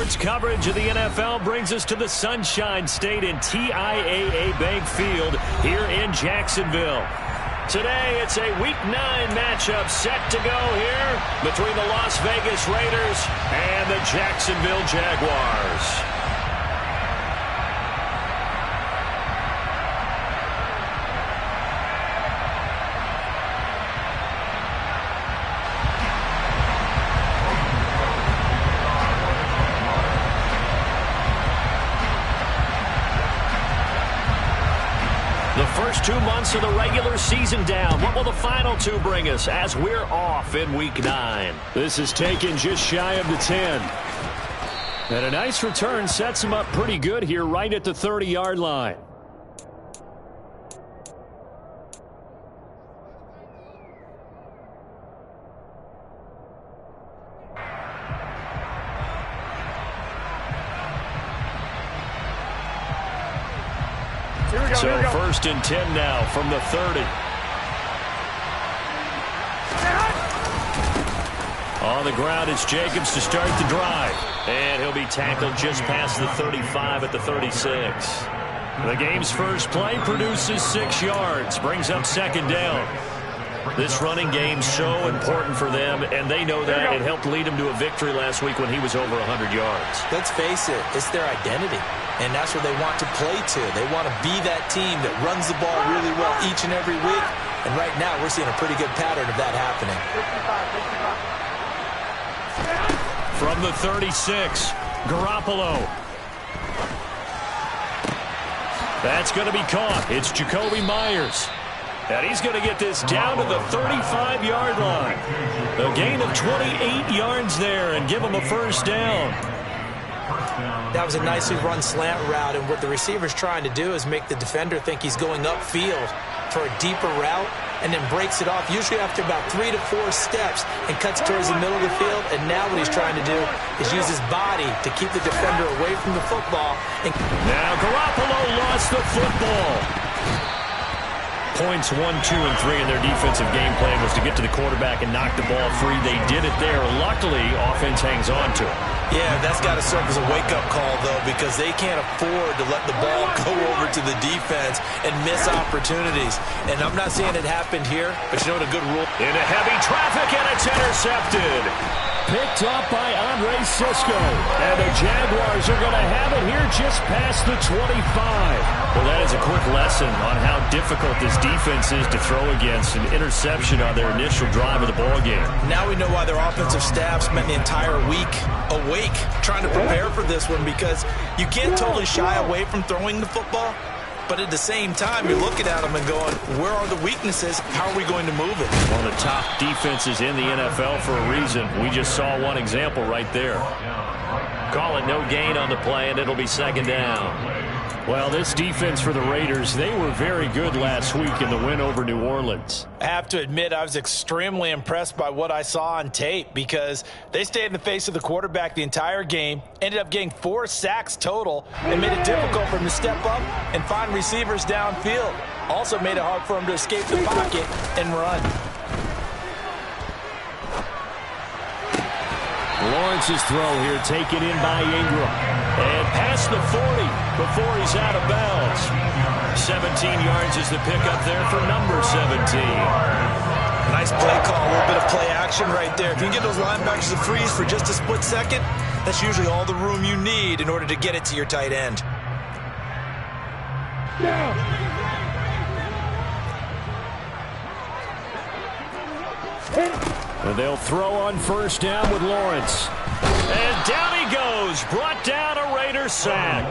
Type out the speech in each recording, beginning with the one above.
Sports coverage of the NFL brings us to the Sunshine State in TIAA Bank Field here in Jacksonville. Today, it's a Week 9 matchup set to go here between the Las Vegas Raiders and the Jacksonville Jaguars. The first 2 months of the regular season down. What will the final 2 bring us as we're off in Week 9? This is taken just shy of the 10. And a nice return sets him up pretty good here right at the 30-yard line. So first and 10 now from the 30. On the ground, it's Jacobs to start the drive. And he'll be tackled just past the 35 at the 36. The game's first play produces 6 yards, brings up second down. This running game's so important for them, and they know that. It helped lead them to a victory last week when he was over 100 yards. Let's face it, it's their identity. And that's where they want to play to. They want to be that team that runs the ball really well each and every week. And right now, we're seeing a pretty good pattern of that happening. From the 36, Garoppolo. That's going to be caught. It's Jacoby Myers. And he's going to get this down to the 35-yard line. A gain of 28 yards there and give him a first down. That was a nicely run slant route, and what the receiver's trying to do is make the defender think he's going upfield for a deeper route, and then breaks it off, usually after about 3 to 4 steps, and cuts towards the middle of the field. And now what he's trying to do is use his body to keep the defender away from the football. And now Garoppolo lost the football. Points 1, 2, and 3 in their defensive game plan was to get to the quarterback and knock the ball free. They did it there. Luckily, offense hangs on to it. Yeah, that's got to serve as a wake-up call, though, because they can't afford to let the ball go over to the defense and miss opportunities. And I'm not saying it happened here, but you know what a good rule. Into heavy traffic, and it's intercepted. Picked up by Andre Sisco. And the Jaguars are going to have it here just past the 25. Well, that is a quick lesson on how difficult this defense is to throw against. An interception on their initial drive of the ballgame. Now we know why their offensive staff spent the entire week awake trying to prepare for this one, because you can't totally shy away from throwing the football. But at the same time, you're looking at them and going, where are the weaknesses? How are we going to move it? One of the top defenses in the NFL for a reason. We just saw one example right there. Call it no gain on the play, and it'll be second down. Well, this defense for the Raiders, they were very good last week in the win over New Orleans. I have to admit, I was extremely impressed by what I saw on tape, because they stayed in the face of the quarterback the entire game, ended up getting 4 sacks total, and made it difficult for him to step up and find receivers downfield. Also made it hard for him to escape the pocket and run. Lawrence's throw here taken in by Ingram. And past the 40 before he's out of bounds. 17 yards is the pickup there for number 17. Nice play call, a little bit of play action right there. If you can get those linebackers to freeze for just a split second, that's usually all the room you need in order to get it to your tight end. And they'll throw on first down with Lawrence. And down he goes. Brought down a Raider sack.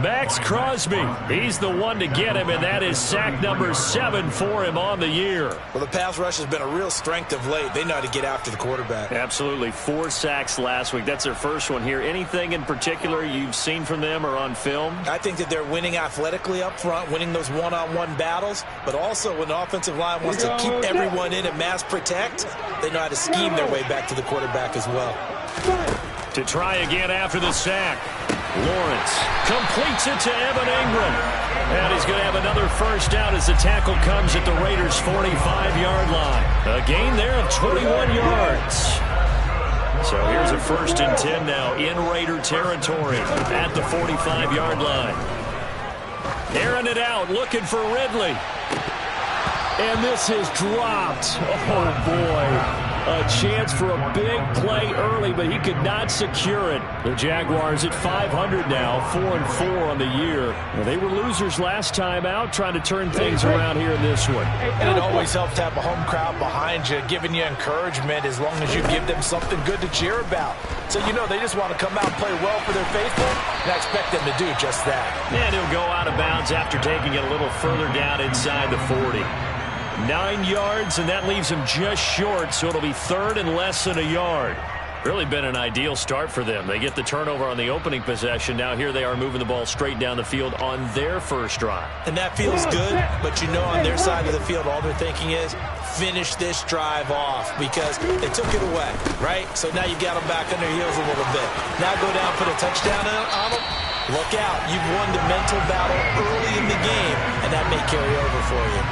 Max Crosby, he's the one to get him, and that is sack number 7 for him on the year. Well, the pass rush has been a real strength of late. They know how to get after the quarterback. Absolutely. 4 sacks last week. That's their first one here. Anything in particular you've seen from them or on film? I think that they're winning athletically up front, winning those one-on-one battles, but also when the offensive line wants to keep everyone in and mass protect, they know how to scheme their way back to the quarterback as well. To try again after the sack. Lawrence completes it to Evan Ingram. And he's going to have another first down as the tackle comes at the Raiders' 45-yard line. A gain there of 21 yards. So here's a 1st and 10 now in Raider territory at the 45-yard line. Airing it out, looking for Ridley. And this is dropped. Oh, boy. A chance for a big play early, but he could not secure it. The Jaguars at 500 now, 4-4 on the year. Well, they were losers last time out, trying to turn things around here in this one. And it always helps to have a home crowd behind you, giving you encouragement as long as you give them something good to cheer about. So, you know, they just want to come out and play well for their faithful, and I expect them to do just that. And he'll go out of bounds after taking it a little further down inside the 40. 9 yards, and that leaves him just short, so it'll be 3rd and less than a yard. Really been an ideal start for them. They get the turnover on the opening possession. Now here they are moving the ball straight down the field on their first drive. And that feels good, but you know on their side of the field, all they're thinking is finish this drive off because they took it away, right? So now you got them back on their heels a little bit. Now go down, put a touchdown on them. Look out. You've won the mental battle early in the game, and that may carry over for you.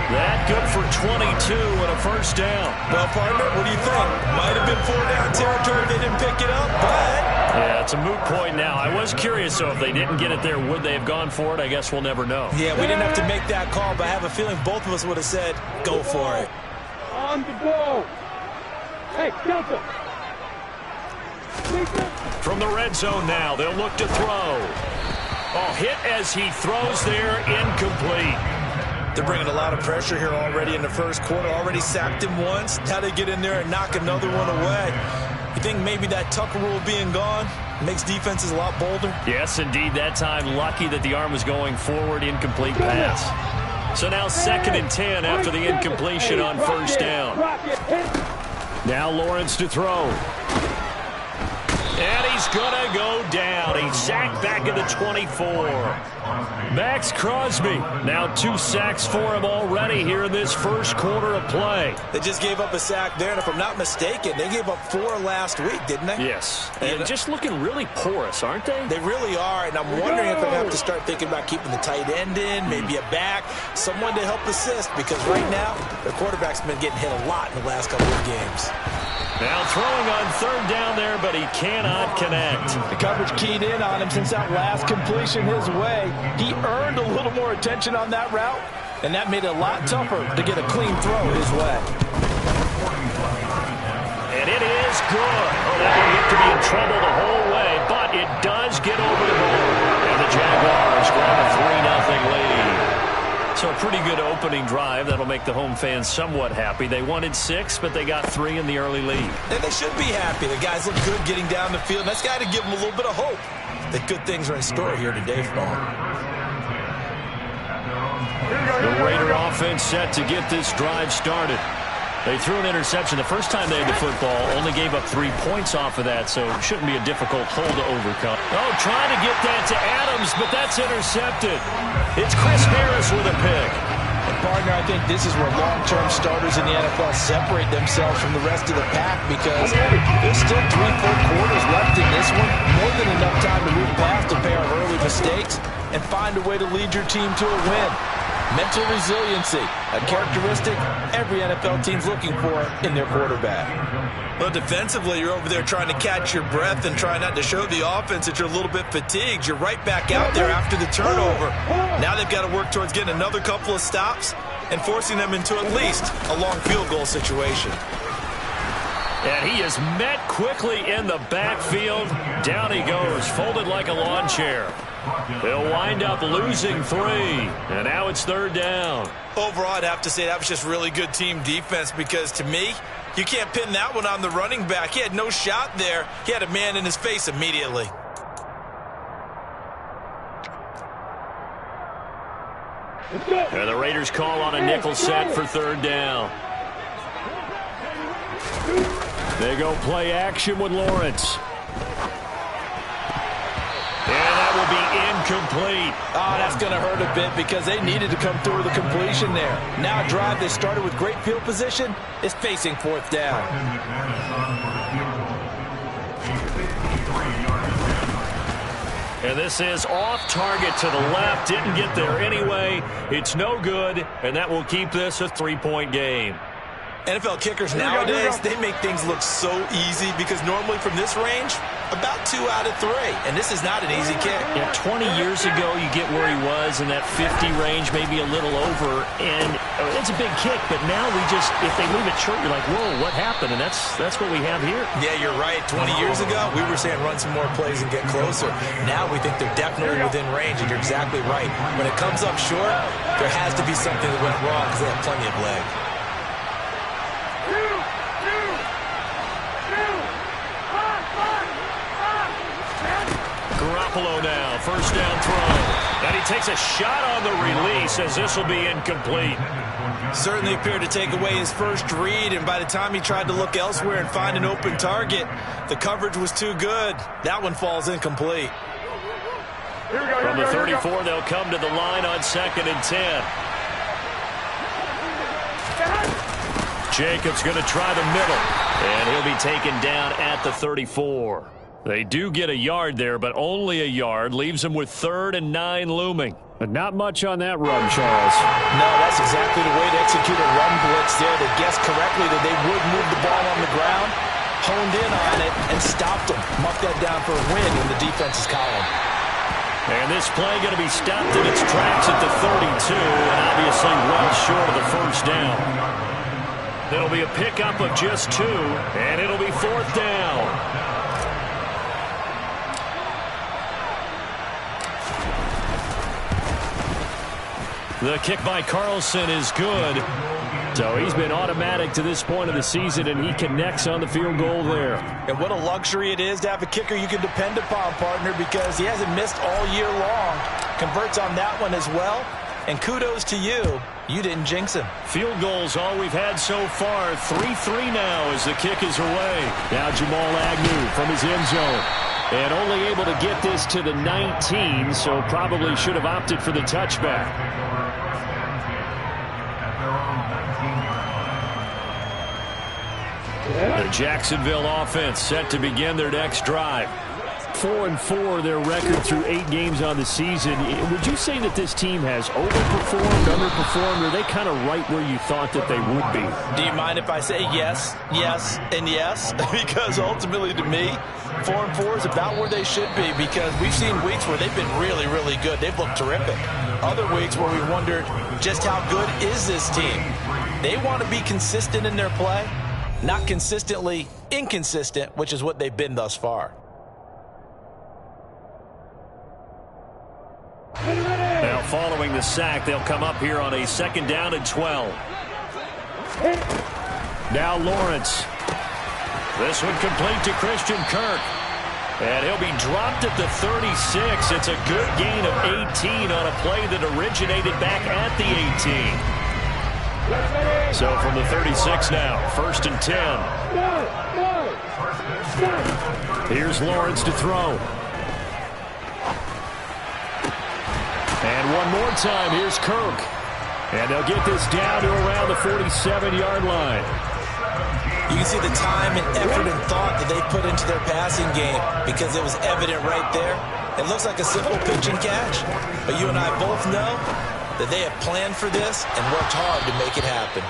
That good for 22 and a 1st down. Well, partner, what do you think? Might have been 4-down territory if they didn't pick it up, but... Yeah, it's a moot point now. I was curious, so if they didn't get it there, would they have gone for it? I guess we'll never know. Yeah, we didn't have to make that call, but I have a feeling both of us would have said, go for it. On the ball. Hey, Delta. From the red zone now, they'll look to throw. Oh, hit as he throws there, incomplete. They're bringing a lot of pressure here already in the first quarter. Already sacked him once. Now they get in there and knock another one away. You think maybe that Tucker rule being gone makes defenses a lot bolder? Yes, indeed. That time, lucky that the arm was going forward, incomplete pass. So now 2nd and 10 after the incompletion on 1st down. Now Lawrence to throw. And he's going to go down. He's sacked back at the 24. Max Crosby, now 2 sacks for him already here in this first quarter of play. They just gave up a sack there, and if I'm not mistaken, they gave up 4 last week, didn't they? Yes, and just looking really porous, aren't they? They really are, and I'm wondering if they have to start thinking about keeping the tight end in, maybe a back, someone to help assist, because right now, their quarterback's been getting hit a lot in the last couple of games. Now throwing on 3rd down there, but he cannot connect. The coverage keyed in on him since that last completion his way. He earned a little more attention on that route, and that made it a lot tougher to get a clean throw his way. And it is good. Oh, that will get to be in trouble the whole way, but it does get over the board. And the Jaguars grab a 3-0 lead. So a pretty good opening drive. That'll make the home fans somewhat happy. They wanted 6, but they got 3 in the early lead. And they should be happy. The guys look good getting down the field. That's got to give them a little bit of hope that good things are in store here today for them. The Raider offense set to get this drive started. They threw an interception the first time they had the football, only gave up 3 points off of that, so it shouldn't be a difficult hole to overcome. Oh, trying to get that to Adams, but that's intercepted. It's Chris Harris with a pick. And partner, I think this is where long-term starters in the NFL separate themselves from the rest of the pack because there's still 3 full quarters left in this one. More than enough time to move past a pair of early mistakes and find a way to lead your team to a win. Mental resiliency, a characteristic every NFL team's looking for in their quarterback. Well, defensively, you're over there trying to catch your breath and try not to show the offense that you're a little bit fatigued. You're right back out there after the turnover. Now they've got to work towards getting another couple of stops and forcing them into at least a long field goal situation. And he is met quickly in the backfield. Down he goes, folded like a lawn chair. They'll wind up losing 3, and now it's 3rd down. Overall, I'd have to say that was just really good team defense because, to me, you can't pin that one on the running back. He had no shot there. He had a man in his face immediately. And the Raiders call on a nickel set for 3rd down. They go play action with Lawrence. And that will be incomplete. Oh, that's going to hurt a bit because they needed to come through with a completion there. Now a drive they started with great field position is facing 4th down. And this is off target to the left. Didn't get there anyway. It's no good, and that will keep this a 3-point game. NFL kickers nowadays, they make things look so easy because normally from this range, about 2 out of 3. And this is not an easy kick. Yeah, 20 years ago, you get where he was in that 50 range, maybe a little over. And it's a big kick, but now we just, if they leave it short, you're like, whoa, what happened? And that's what we have here. Yeah, you're right. 20 years ago, we were saying run some more plays and get closer. Now we think they're definitely within range, and you're exactly right. When it comes up short, there has to be something that went wrong because they have plenty of leg. Garoppolo now, first down throw. And he takes a shot on the release as this will be incomplete. Certainly appeared to take away his first read, and by the time he tried to look elsewhere and find an open target, the coverage was too good. That one falls incomplete. From the 34, they'll come to the line on 2nd and 10. Jacobs going to try the middle, and he'll be taken down at the 34. They do get a yard there, but only a yard. Leaves them with 3rd and 9 looming. But not much on that run, Charles. No, that's exactly the way to execute a run blitz there. They guessed correctly that they would move the ball on the ground, honed in on it, and stopped them. Muffed that down for a win in the defense's column. And this play going to be stopped in its tracks at the 32, and obviously well short of the first down. It'll be a pickup of just 2, and it'll be 4th down. The kick by Carlson is good. So he's been automatic to this point of the season, and he connects on the field goal there. And what a luxury it is to have a kicker you can depend upon, partner, because he hasn't missed all year long. Converts on that one as well. And kudos to you. You didn't jinx him. Field goals all we've had so far. 3-3 now as the kick is away. Now Jamal Agnew from his end zone. And only able to get this to the 19, so probably should have opted for the touchback. The Jacksonville offense set to begin their next drive. 4-4 their record through 8 games on the season. Would you say that this team has overperformed, underperformed, or are they kind of right where you thought that they would be? Do you mind if I say yes, yes, and yes? Because ultimately to me, 4-4 is about where they should be, because we've seen weeks where they've been really, really good. They've looked terrific. Other weeks where we wondered just how good is this team. They want to be consistent in their play, not consistently inconsistent, which is what they've been thus far. Now following the sack, they'll come up here on a 2nd down and 12. Now Lawrence. This one complete to Christian Kirk. And he'll be dropped at the 36. It's a good gain of 18 on a play that originated back at the 18. So from the 36 now, 1st and 10. Here's Lawrence to throw. And one more time, here's Kirk. And they'll get this down to around the 47-yard line. You can see the time and effort and thought that they put into their passing game, because it was evident right there. It looks like a simple pitch and catch, but you and I both know that they have planned for this and worked hard to make it happen.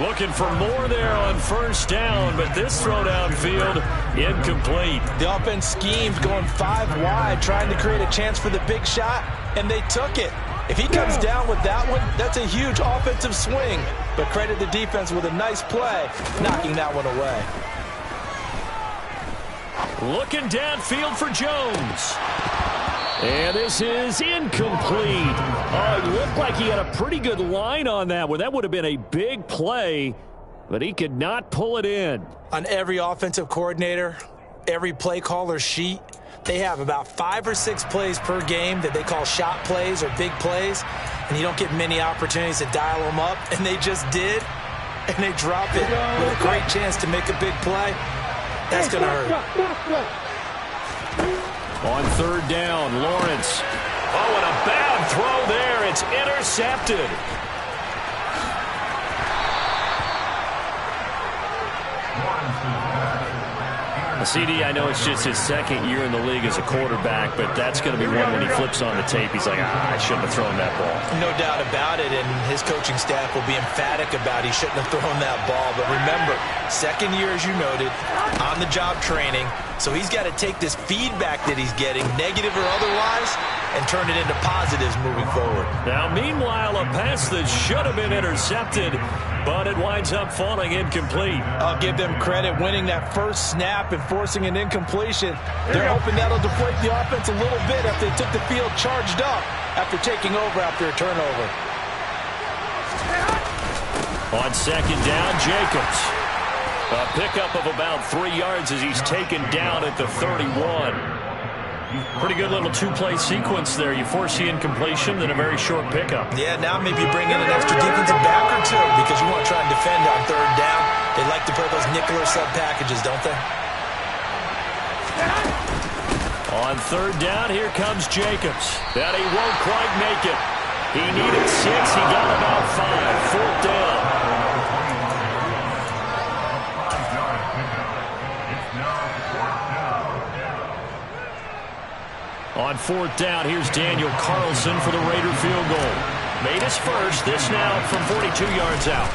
Looking for more there on 1st down, but this throw downfield incomplete. The offense schemed going 5 wide, trying to create a chance for the big shot, and they took it. If he comes down with that one, that's a huge offensive swing. But credit the defense with a nice play, knocking that one away. Looking downfield for Jones. And this is incomplete. Oh, it looked like he had a pretty good line on that one. That would have been a big play, but he could not pull it in. On every offensive coordinator, every play caller's sheet, they have about 5 or 6 plays per game that they call shot plays or big plays, and you don't get many opportunities to dial them up, and they just did, and they drop it with a great chance to make a big play. That's going to hurt. On 3rd down, Lawrence. Oh, and a bad throw there. It's intercepted. CD, I know it's just his second year in the league as a quarterback, but that's going to be one when he flips on the tape. He's like, I shouldn't have thrown that ball. No doubt about it, and his coaching staff will be emphatic about he shouldn't have thrown that ball. But remember, second year, as you noted, on-the-job training, so he's got to take this feedback that he's getting, negative or otherwise, and turn it into positives moving forward. Now, meanwhile, a pass that should have been intercepted, but it winds up falling incomplete. I'll give them credit winning that first snap and forcing an incompletion. They're hoping that'll deflate the offense a little bit after they took the field charged up after taking over after a turnover. On second down, Jacobs. A pickup of about 3 yards as he's taken down at the 31. Pretty good little two-play sequence there. You force the incompletion, then a very short pickup. Yeah, now maybe bring in an extra defensive back or two because you want to try and defend on third down. They like to play those nickel or sub packages, don't they? On third down, here comes Jacobs. And he won't quite make it. He needed 6. He got about 5. Fourth down. On fourth down, here's Daniel Carlson for the Raider field goal. Made his first, this now from 42 yards out.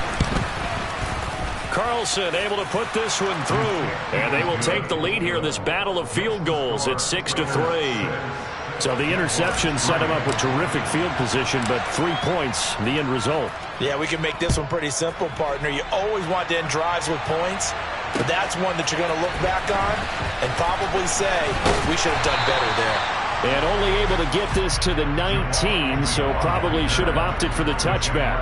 Carlson able to put this one through. And they will take the lead here in this battle of field goals at 6-3. So the interception set him up with terrific field position, but 3 points, the end result. Yeah, we can make this one pretty simple, partner. You always want to end drives with points, but that's one that you're going to look back on and probably say, we should have done better there. And only able to get this to the 19, so probably should have opted for the touchback.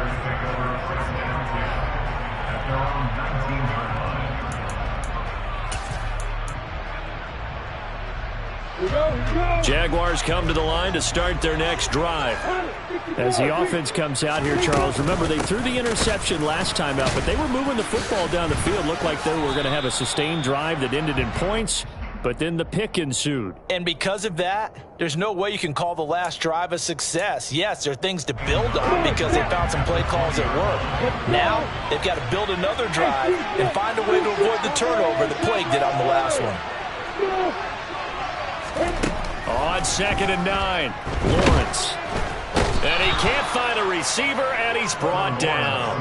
Jaguars come to the line to start their next drive. As the offense comes out here, Charles, remember they threw the interception last time out, but they were moving the football down the field. Looked like they were going to have a sustained drive that ended in points, but then the pick ensued. And because of that, there's no way you can call the last drive a success. Yes, there are things to build on because they found some play calls that work. Now, they've got to build another drive and find a way to avoid the turnover that plagued it on the last one. On 2nd and 9, Lawrence. And he can't find a receiver, and he's brought down.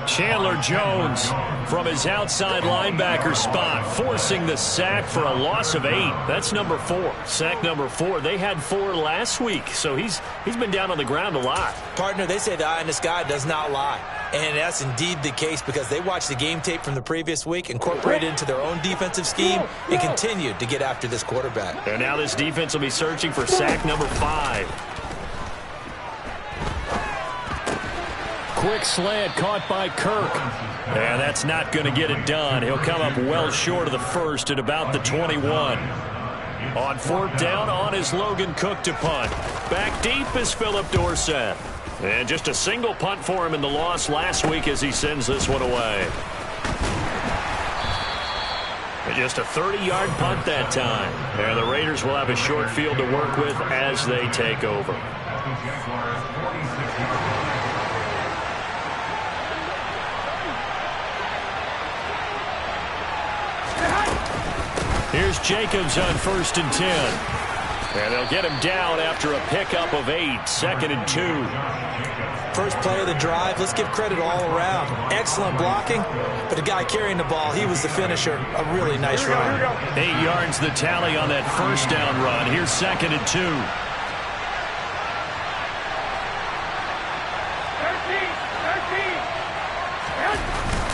Chandler Jones from his outside linebacker spot, forcing the sack for a loss of 8. That's number 4. Sack number 4. They had 4 last week, so he's been down on the ground a lot. Partner, they say the eye in the sky does not lie. And that's indeed the case because they watched the game tape from the previous week, incorporated it into their own defensive scheme, and continued to get after this quarterback. And now this defense will be searching for sack number 5. Quick slant caught by Kirk. And that's not going to get it done. He'll come up well short of the first at about the 21. On 4th down, on is Logan Cook to punt. Back deep is Philip Dorsett. And just a single punt for him in the loss last week as he sends this one away. And just a 30-yard punt that time. And the Raiders will have a short field to work with as they take over. Here's Jacobs on 1st and 10. And they'll get him down after a pickup of 8. 2nd and 2. First play of the drive, let's give credit all around. Excellent blocking, but the guy carrying the ball, he was the finisher. A really nice run. 8 yards the tally on that first down run. Here's 2nd and 2. 13.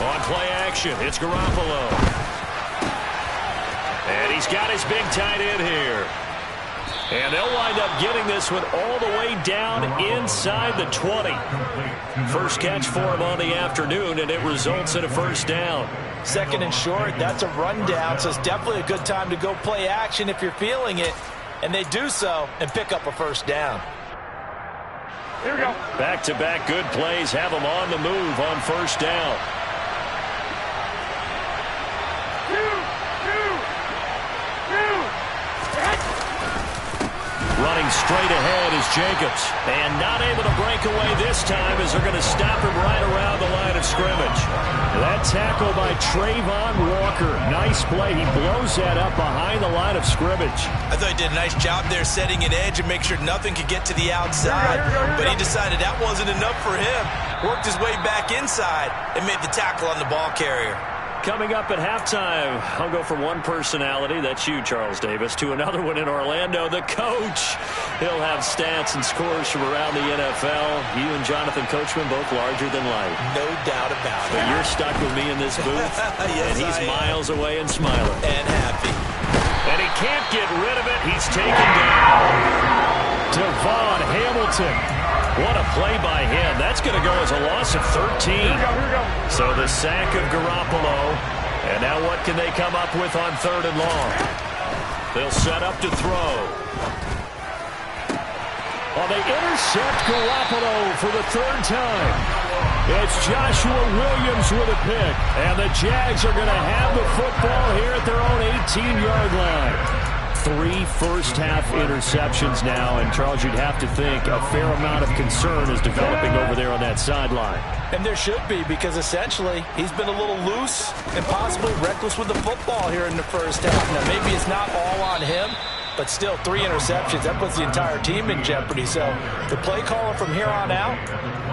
On play action, it's Garoppolo. And he's got his big tight end here. And they'll wind up getting this one all the way down inside the 20. First catch for him on the afternoon, and it results in a first down. 2nd and short, that's a rundown, so it's definitely a good time to go play action if you're feeling it. And they do so and pick up a first down. Here we go. Back-to-back good plays have them on the move on first down. Running Looking straight ahead is Jacobs. And not able to break away this time as they're going to stop him right around the line of scrimmage. That tackle by Trayvon Walker. Nice play. He blows that up behind the line of scrimmage. I thought he did a nice job there setting an edge and make sure nothing could get to the outside. But he decided that wasn't enough for him. Worked his way back inside and made the tackle on the ball carrier. Coming up at halftime, I'll go from one personality, that's you, Charles Davis, to another one in Orlando, the coach. He'll have stats and scores from around the NFL. You and Jonathan Coachman both larger than life. No doubt about it. But you're stuck with me in this booth, yes, and he's miles away and smiling. And happy. And he can't get rid of it. He's taken down. Devon Hamilton. What a play by him. That's going to go as a loss of 13. Here we go. So the sack of Garoppolo. And now what can they come up with on 3rd and long? They'll set up to throw. Well, they intercept Garoppolo for the 3rd time. It's Joshua Williams with a pick. And the Jags are going to have the football here at their own 18-yard line. 3 first-half interceptions now, and Charles, you'd have to think a fair amount of concern is developing over there on that sideline. And there should be, because essentially he's been a little loose and possibly reckless with the football here in the first half. Now, maybe it's not all on him, but still 3 interceptions. That puts the entire team in jeopardy. So the play caller from here on out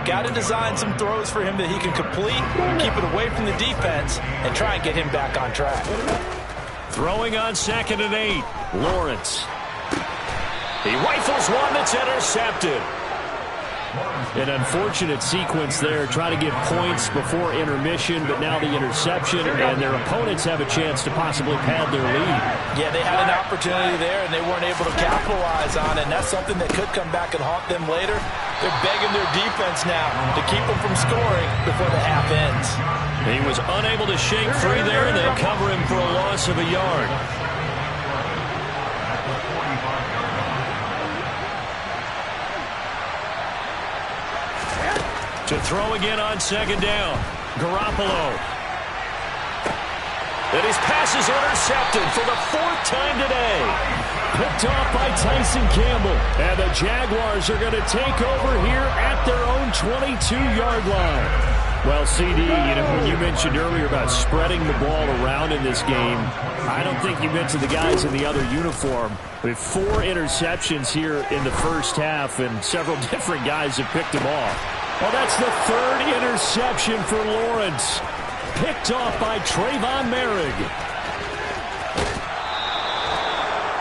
got to design some throws for him that he can complete, keep it away from the defense, and try and get him back on track. Throwing on 2nd and 8. Lawrence. He rifles one that's intercepted. An unfortunate sequence there, trying to get points before intermission, but now the interception, and their opponents have a chance to possibly pad their lead. Yeah, they had an opportunity there, and they weren't able to capitalize on it, and that's something that could come back and haunt them later. They're begging their defense now to keep them from scoring before the half ends. He was unable to shake free there, and they cover him for a loss of a yard. To throw again on 2nd down. Garoppolo. And his pass is intercepted for the 4th time today. Picked off by Tyson Campbell. And the Jaguars are going to take over here at their own 22-yard line. Well, CD, when you mentioned earlier about spreading the ball around in this game, I don't think you mentioned the guys in the other uniform. We have 4 interceptions here in the first half, and several different guys have picked them off. Well, that's the 3rd interception for Lawrence. Picked off by Trayvon Merrick.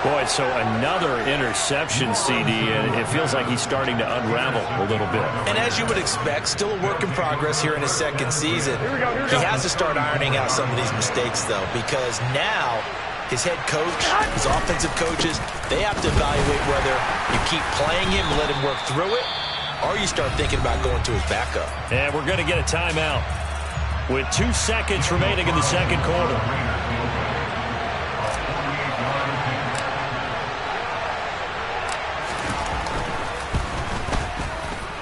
Boy, so another interception, CD, and it feels like he's starting to unravel a little bit. And as you would expect, still a work in progress here in his 2nd season. He has to start ironing out some of these mistakes, though, because now his head coach, his offensive coaches, they have to evaluate whether you keep playing him, let him work through it, or you start thinking about going to his backup. And we're going to get a timeout with 2 seconds remaining in the 2nd quarter.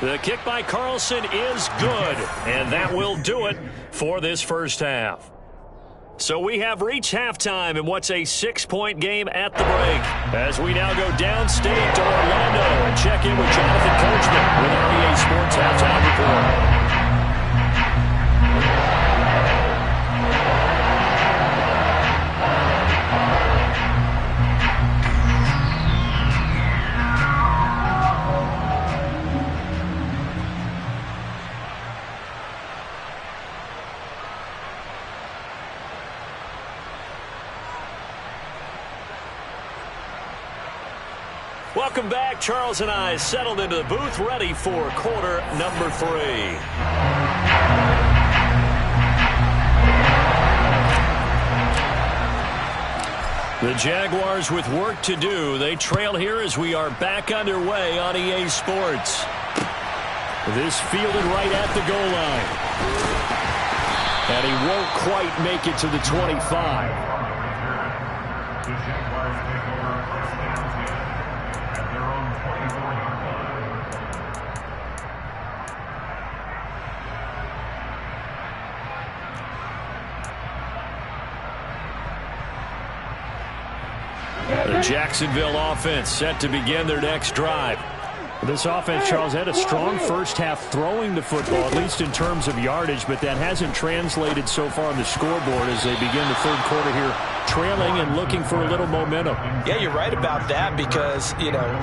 The kick by Carlson is good, and that will do it for this first half. So we have reached halftime in what's a 6-point game at the break, as we now go downstate to Orlando and check in with Jonathan Coachman with our EA Sports Halftime Report. Welcome back. Charles and I settled into the booth, ready for quarter number 3. The Jaguars with work to do. They trail here as we are back underway on EA Sports. This fielded right at the goal line. And he won't quite make it to the 25. Jacksonville offense set to begin their next drive. This offense, Charles, had a strong first half throwing the football, at least in terms of yardage, but that hasn't translated so far on the scoreboard as they begin the third quarter here, trailing and looking for a little momentum. Yeah, you're right about that because,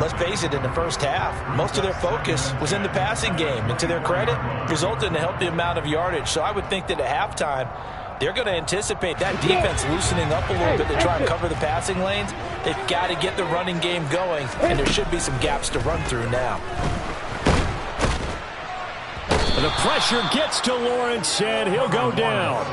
let's face it, in the first half, most of their focus was in the passing game. And to their credit, resulted in a healthy amount of yardage. So I would think that at halftime, they're going to anticipate that defense loosening up a little bit to try and cover the passing lanes. They've got to get the running game going, and there should be some gaps to run through now. The pressure gets to Lawrence, and he'll go down.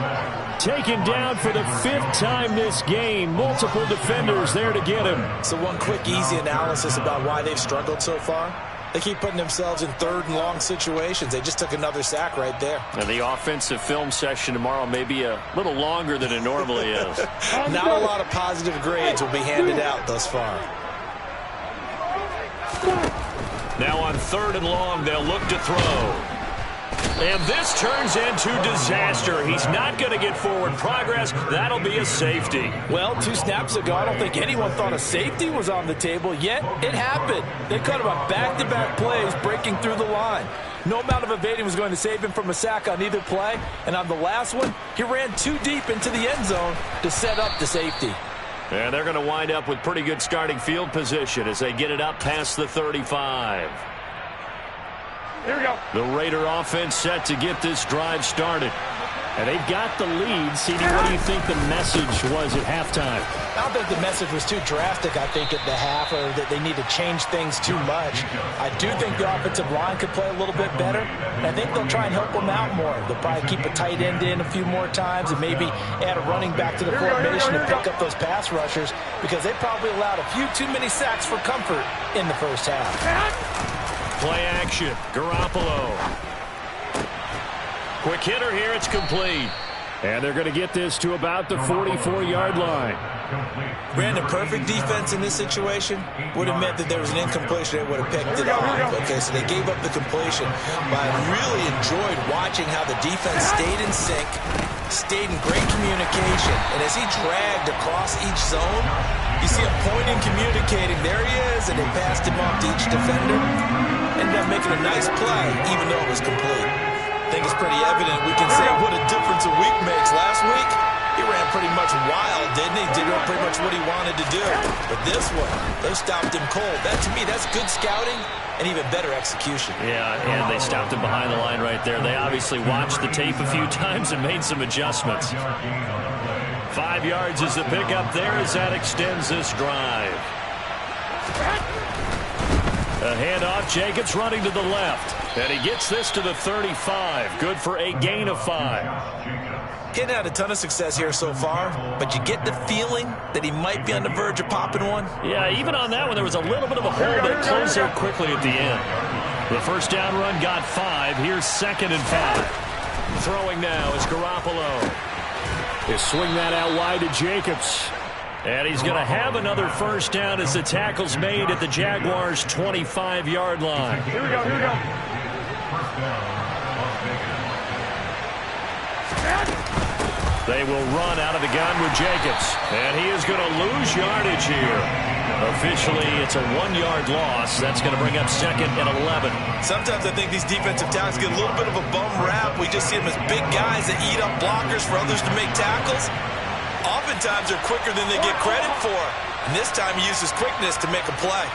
Taken down for the 5th time this game. Multiple defenders there to get him. So one quick, easy analysis about why they've struggled so far. They keep putting themselves in third and long situations. They just took another sack right there. And the offensive film session tomorrow may be a little longer than it normally is. Not a lot of positive grades will be handed out thus far. Now on 3rd and long, they'll look to throw. And this turns into disaster. He's not going to get forward progress. That'll be a safety. Well, 2 snaps ago, I don't think anyone thought a safety was on the table, yet it happened. They cut him on back-to-back plays, breaking through the line. No amount of evading was going to save him from a sack on either play. And on the last one, he ran too deep into the end zone to set up the safety. And they're going to wind up with pretty good starting field position as they get it up past the 35. Here we go. The Raider offense set to get this drive started. And they've got the lead. CD, what do you think the message was at halftime? I don't think the message was too drastic, I think, at the half, or that they need to change things too much. I do think the offensive line could play a little bit better, and I think they'll try and help them out more. They'll probably keep a tight end in a few more times and maybe add a running back to the formation and pick up those pass rushers because they probably allowed a few too many sacks for comfort in the first half. Play action. Garoppolo. Quick hitter here. It's complete. And they're going to get this to about the 44-yard line. Ran a perfect defense in this situation. Would have meant that there was an incompletion. They would have picked it off. Okay, so they gave up the completion. But I really enjoyed watching how the defense stayed in sync, stayed in great communication. And as he dragged across each zone, you see him pointing, communicating. There he is, and they passed him off to each defender. Ended up making a nice play, even though it was complete. I think it's pretty evident. We can say what a difference a week makes. Last week, he ran pretty much wild, didn't he? Did pretty much what he wanted to do. But this one, they stopped him cold. That, to me, that's good scouting and even better execution. Yeah, and they stopped him behind the line right there. They obviously watched the tape a few times and made some adjustments. 5 yards is the pickup there as that extends this drive. A handoff, Jacobs running to the left. And he gets this to the 35. Good for a gain of 5. Getting had a ton of success here so far, but you get the feeling that he might be on the verge of popping one. Yeah, even on that one, there was a little bit of a hole that closed out quickly at the end. The first down run got 5. Here's 2nd and 5. Throwing now is Garoppolo. They swing that out wide to Jacobs. And he's going to have another first down as the tackle's made at the Jaguars' 25-yard line. Here we go, here we go. They will run out of the gun with Jacobs. And he is going to lose yardage here. Officially, it's a 1-yard loss. That's going to bring up 2nd and 11. Sometimes I think these defensive tackles get a little bit of a bum rap. We just see them as big guys that eat up blockers for others to make tackles. Oftentimes they're quicker than they get credit for. And this time he uses quickness to make a play.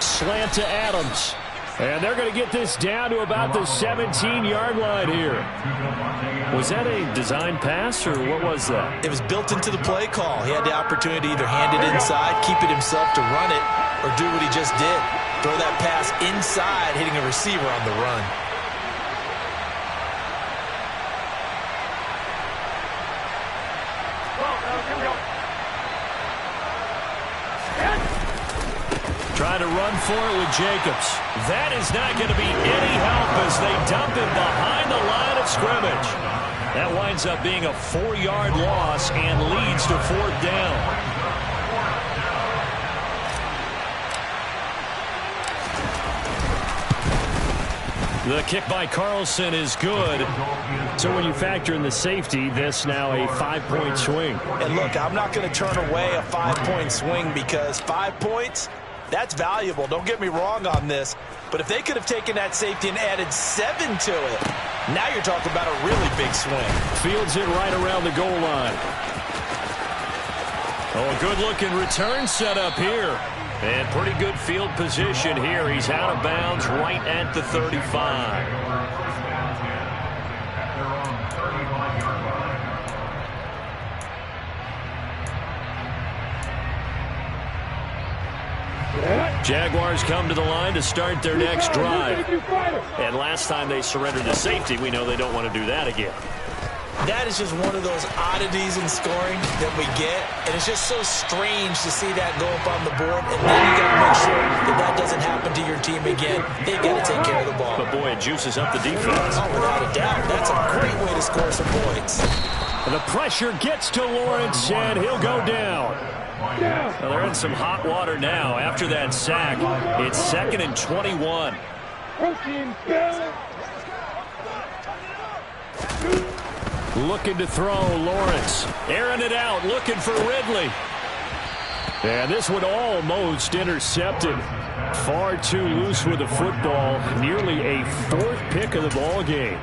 Slant to Adams. And they're going to get this down to about the 17-yard line here. Was that a design pass, or what was that? It was built into the play call. He had the opportunity to either hand it inside, keep it himself to run it, or do what he just did. Throw that pass inside, hitting a receiver on the run. Trying to run for it with Jacobs. That is not going to be any help as they dump him behind the line of scrimmage. That winds up being a 4-yard loss and leads to 4th down. The kick by Carlson is good. So when you factor in the safety, this now a 5-point swing. And look, I'm not going to turn away a 5-point swing because 5 points, that's valuable. Don't get me wrong on this. But if they could have taken that safety and added 7 to it, now you're talking about a really big swing. Fields it right around the goal line. Oh, a good-looking return set up here. And pretty good field position here. He's out of bounds right at the 35. Jaguars come to the line to start their next drive. And last time they surrendered to safety, we know they don't want to do that again. That is just one of those oddities in scoring that we get. And it's just so strange to see that go up on the board. And then you got to make sure that that doesn't happen to your team again. They've got to take care of the ball. But, boy, it juices up the defense. Oh, without a doubt. That's a great way to score some points. And the pressure gets to Lawrence, and he'll go down. Well, they're in some hot water now. After that sack, it's 2nd and 21. Looking to throw, Lawrence. Airing it out, looking for Ridley. And this one almost intercepted. Far too loose with the football. Nearly a 4th pick of the ball game.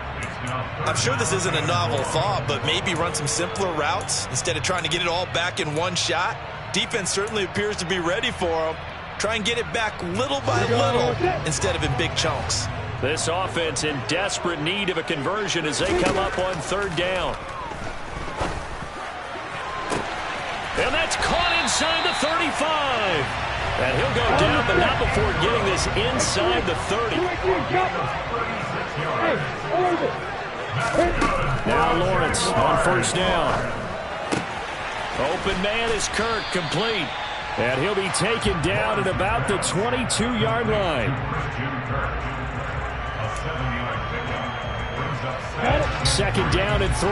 I'm sure this isn't a novel thought, but maybe run some simpler routes instead of trying to get it all back in one shot. Defense certainly appears to be ready for them. Try and get it back little by little instead of in big chunks. This offense in desperate need of a conversion as they come up on 3rd down. And that's caught inside the 35. And he'll go down, but not before getting this inside the 30. Now Lawrence on 1st down. Open man is Kirk, complete. And he'll be taken down at about the 22-yard line. 2nd down and 3.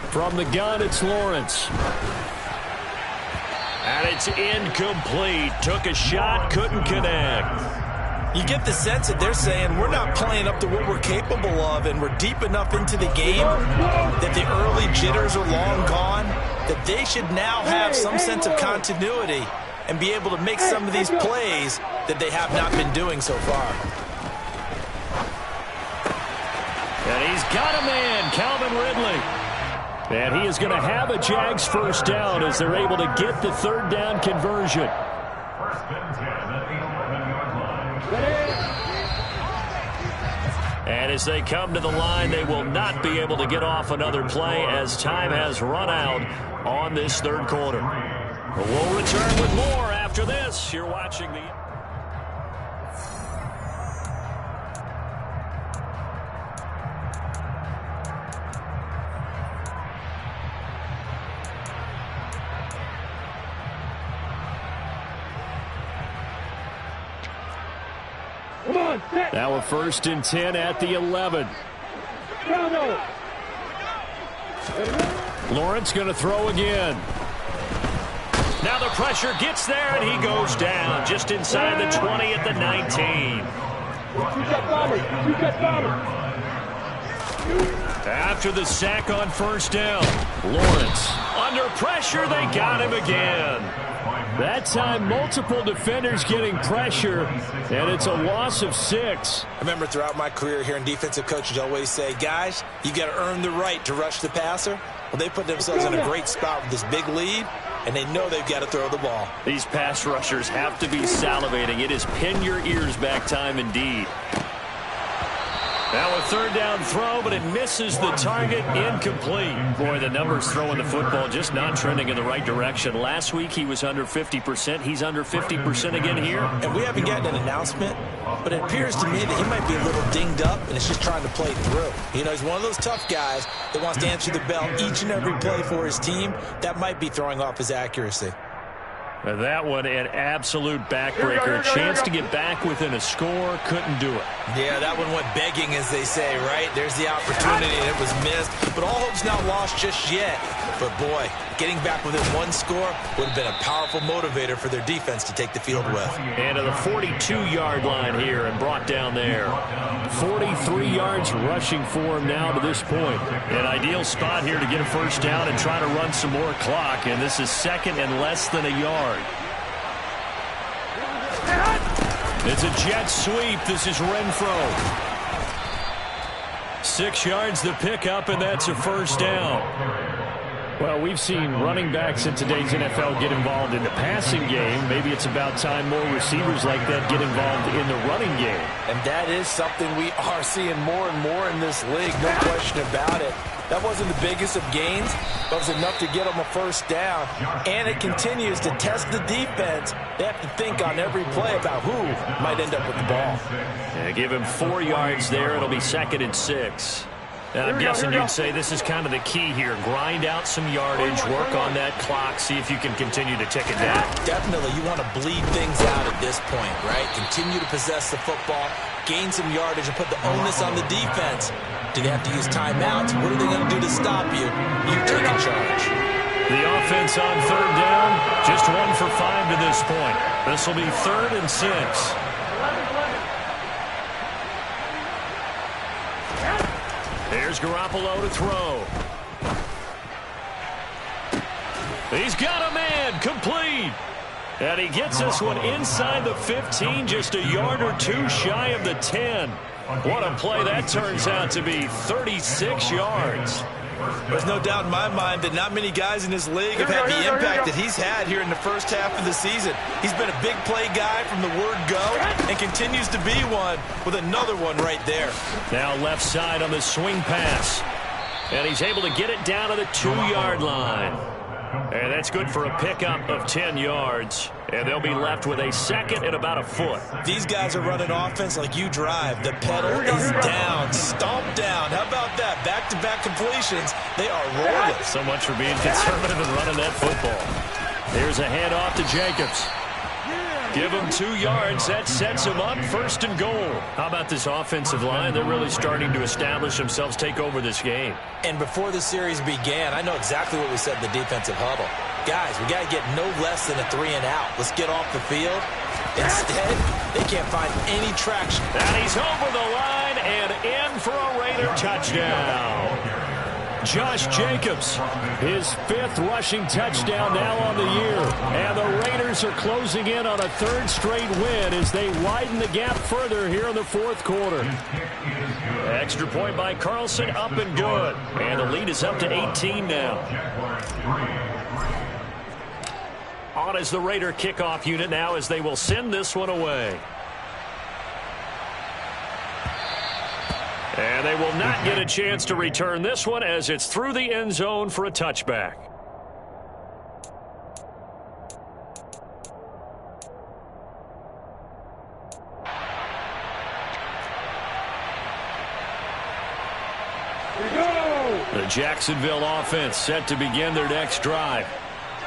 From the gun, it's Lawrence. And it's incomplete. Took a shot, couldn't connect. You get the sense that they're saying we're not playing up to what we're capable of, and we're deep enough into the game that the early jitters are long gone, that they should now have some sense of continuity and be able to make some of these plays that they have not been doing so far. And he's got a man, Calvin Ridley. And he is going to have a Jags 1st down as they're able to get the 3rd down conversion. And as they come to the line, they will not be able to get off another play as time has run out on this 3rd quarter. We'll return with more after this. You're watching the... Now a 1st and 10 at the 11. Lawrence going to throw again. Now the pressure gets there, and he goes down just inside the 20 at the 19. After the sack on 1st down, Lawrence under pressure. They got him again. That time, multiple defenders getting pressure, and it's a loss of 6. I remember throughout my career hearing defensive coaches always say, guys, you got to earn the right to rush the passer. Well, they put themselves in a great spot with this big lead, and they know they've got to throw the ball. These pass rushers have to be salivating. It is pin your ears back time indeed. Now a 3rd down throw, but it misses the target, incomplete. Boy, the numbers throwing the football just not trending in the right direction. Last week he was under 50%. He's under 50% again here. And we haven't gotten an announcement, but it appears to me that he might be a little dinged up and it's just trying to play through. You know, he's one of those tough guys that wants to answer the bell each and every play for his team. That might be throwing off his accuracy. That one an absolute backbreaker. Chance to get back within a score, couldn't do it. Yeah, that one went begging, as they say, right? There's the opportunity, and it was missed. But all hope's not lost just yet. But, boy, getting back within one score would have been a powerful motivator for their defense to take the field with. And to the 42-yard line here and brought down there. 43 yards rushing for him now to this point. An ideal spot here to get a first down and try to run some more clock. And this is second and less than a yard. It's a jet sweep. This is Renfro. 6 yards the pickup, and that's a first down. Well, we've seen running backs in today's NFL get involved in the passing game. Maybe it's about time more receivers like that get involved in the running game. And that is something we are seeing more and more in this league, no question about it. That wasn't the biggest of gains, but it was enough to get them a first down. And it continues to test the defense. They have to think on every play about who might end up with the ball. Yeah, give him 4 yards there. It'll be second and 6. Now, I'm guessing you'd say this is kind of the key here. Grind out some yardage, work on that clock, see if you can continue to tick it down. Definitely. You want to bleed things out at this point, right? Continue to possess the football, gain some yardage, and put the onus on the defense. Do they have to use timeouts? What are they going to do to stop you? You take in charge. The offense on third down, just 1 for 5 to this point. This will be third and 6. Here's Garoppolo to throw. He's got a man, complete. And he gets this one inside the 15, just a yard or two shy of the 10. What a play that turns out to be, 36 yards. There's no doubt in my mind that not many guys in this league have had the impact that he's had here in the first half of the season. He's been a big play guy from the word go and continues to be one with another one right there. Now left side on the swing pass. And he's able to get it down to the 2-yard line. And that's good for a pickup of 10 yards. And they'll be left with a second and about a foot. These guys are running offense like you drive. The pedal is down, stomped down. How about that? Back-to-back completions. They are rolling. So much for being conservative and running that football. Here's a handoff to Jacobs. Give him 2 yards. That sets him up first and goal. How about this offensive line? They're really starting to establish themselves, take over this game. And before the series began, I know exactly what we said in the defensive huddle. Guys, we got to get no less than a 3-and-out. Let's get off the field. Instead, they can't find any traction. And he's over the line and in for a Raider touchdown. Josh Jacobs, his 5th rushing touchdown now on the year. And the Raiders are closing in on a 3rd straight win as they widen the gap further here in the 4th quarter. Extra point by Carlson, up and good. And the lead is up to 18 now. On is the Raider kickoff unit now as they will send this one away. And they will not get a chance to return this one as it's through the end zone for a touchback. The Jacksonville offense set to begin their next drive.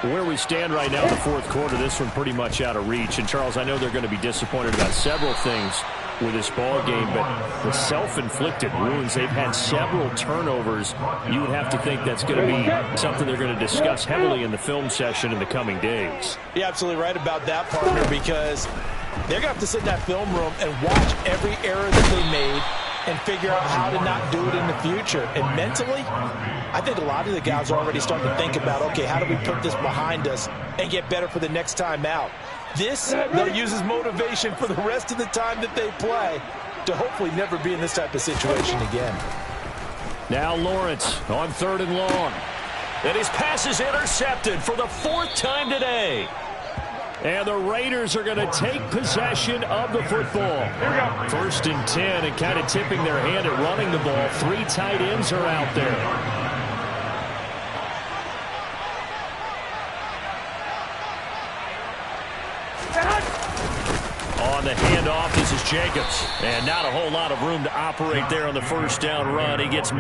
Where we stand right now in the 4th quarter, this one pretty much out of reach. And, Charles, I know they're going to be disappointed about several things with this ball game, but the self-inflicted wounds, they've had several turnovers. You would have to think that's going to be something they're going to discuss heavily in the film session in the coming days. You're absolutely right about that, partner, because they're going to have to sit in that film room and watch every error that they made and figure out how to not do it in the future. And mentally, I think a lot of the guys are already starting to think about, okay, how do we put this behind us and get better for the next time out? This, they'll use as motivation for the rest of the time that they play to hopefully never be in this type of situation again. Now Lawrence on 3rd and long. And his pass is intercepted for the 4th time today. And the Raiders are going to take possession of the football. 1st and 10, and kind of tipping their hand at running the ball. 3 tight ends are out there. On the handoff, this is Jacobs. And not a whole lot of room to operate there on the first down run. He gets...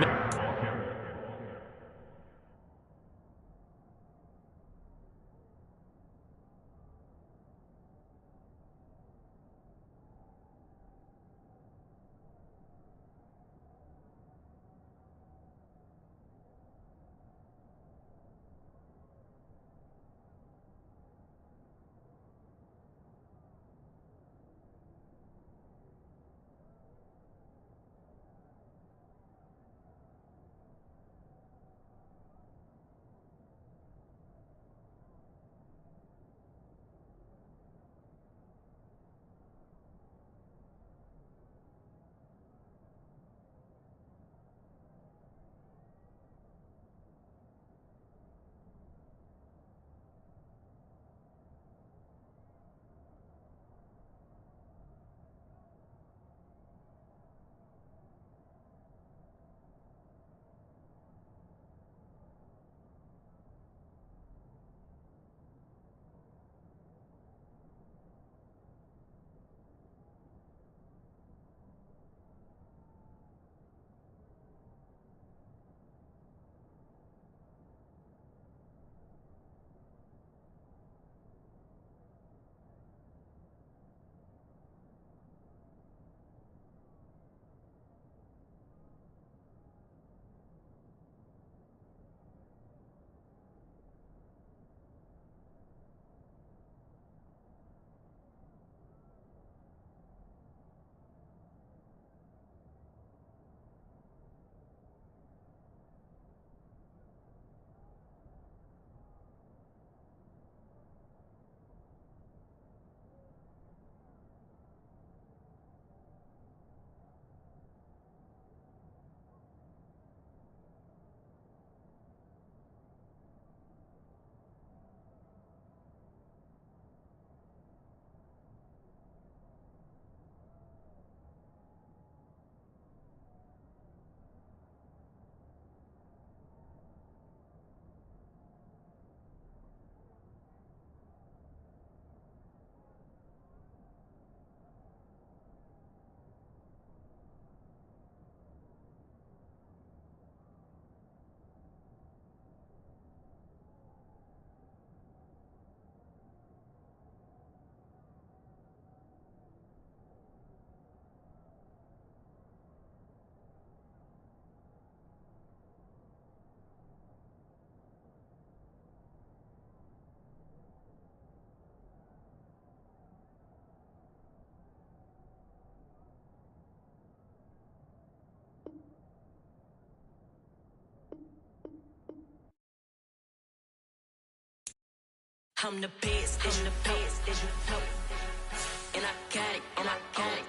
I'm the best, and I got it, and I got it.